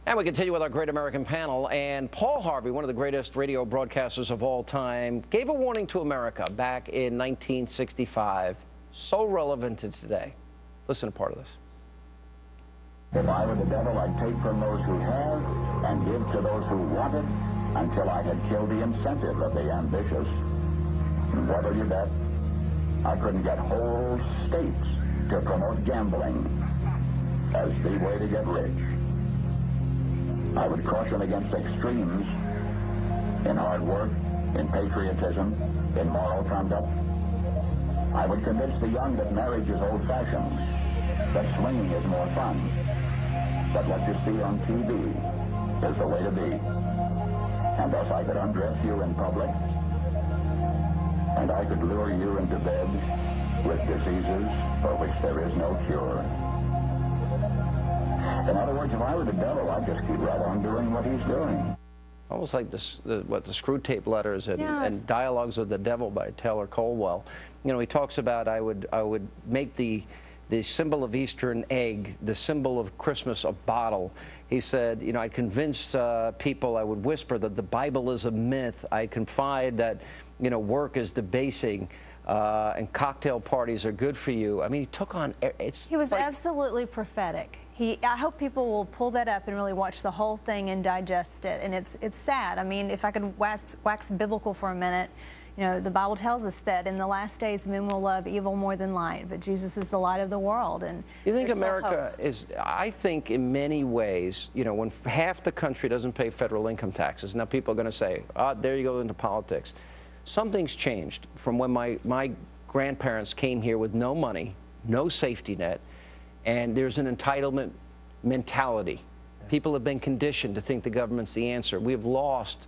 And we continue with our Great American panel. And Paul Harvey, one of the greatest radio broadcasters of all time, gave a warning to America back in 1965. So relevant to today. Listen to part of this. If I were the devil, I'd take from those who have and give to those who want it until I had killed the incentive of the ambitious. And what'll you bet? I couldn't get whole states to promote gambling as the way to get rich. I would caution against extremes in hard work, in patriotism, in moral conduct. I would convince the young that marriage is old-fashioned, that swinging is more fun, that what you see on TV is the way to be. And thus I could undress you in public, and I could lure you into bed with diseases for which there is no cure. In other words, if I were the devil, I'd just keep right on doing what he's doing. Almost like the Screw Tape Letters and Dialogues with the Devil by Taylor Colwell. You know, he talks about I would make the symbol of Easter an egg, the symbol of Christmas a bottle. He said, you know, I'd convince people, I would whisper that the Bible is a myth. I'd confide that, you know, work is debasing. And cocktail parties are good for you. I mean, he took on, he was like, absolutely prophetic. I hope people will pull that up and really watch the whole thing and digest it. And it's sad. I mean, if I could wax biblical for a minute, you know, the Bible tells us that in the last days men will love evil more than light, but Jesus is the light of the world. And you think America is, I think in many ways, you know, when half the country doesn't pay federal income taxes, now people are going to say, oh, there you go into politics. Something's changed from when my grandparents came here with no money, no safety net, and there's an entitlement mentality. People have been conditioned to think the government's the answer. We have lost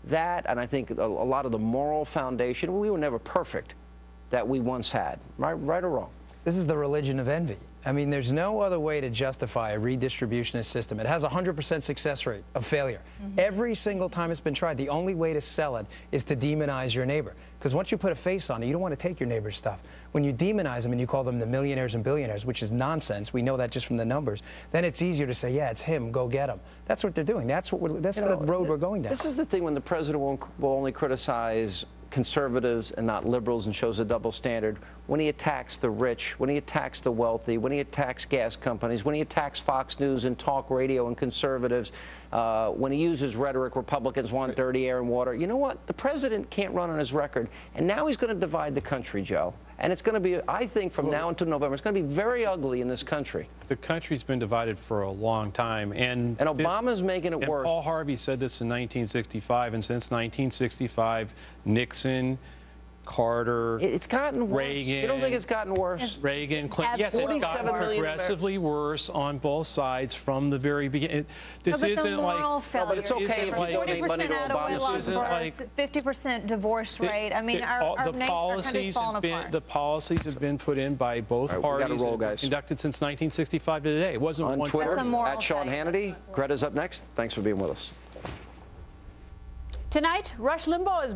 that, and I think a lot of the moral foundation, we were never perfect, that we once had, right or wrong. This is the religion of envy. I mean, there's no other way to justify a redistributionist system. It has a 100% success rate of failure. Every single time it's been tried, the only way to sell it is to demonize your neighbor. Because once you put a face on it, you don't want to take your neighbor's stuff. When you demonize them and you call them the millionaires and billionaires, which is nonsense, we know that just from the numbers, then it's easier to say, yeah, it's him, go get him. That's what they're doing. That's the road we're going down. This is the thing when the president will only criticize conservatives and not liberals and shows a double standard when he attacks the rich, when he attacks the wealthy, when he attacks gas companies, when he attacks Fox News and talk radio and conservatives, when he uses rhetoric, Republicans want dirty air and water. You know what? The president can't run on his record, and now he's going to divide the country, Joe. And it's going to be, I think, from now until November, it's going to be very ugly in this country. The country's been divided for a long time. And Obama's making it worse. Paul Harvey said this in 1965, and since 1965, Nixon, Carter, it's gotten worse. Reagan. You don't think it's gotten worse? Reagan, Clinton. Yes, it's gotten progressively worse on both sides from the very beginning. This isn't like, no, but it's okay if you donate money to Obama. This isn't like 50% divorce rate. I mean, our country's falling apart. The policies have been put in by both parties conducted since 1965 to today. It wasn't on one Twitter at Sean Hannity. Greta's up next. Thanks for being with us. Tonight, Rush Limbaugh is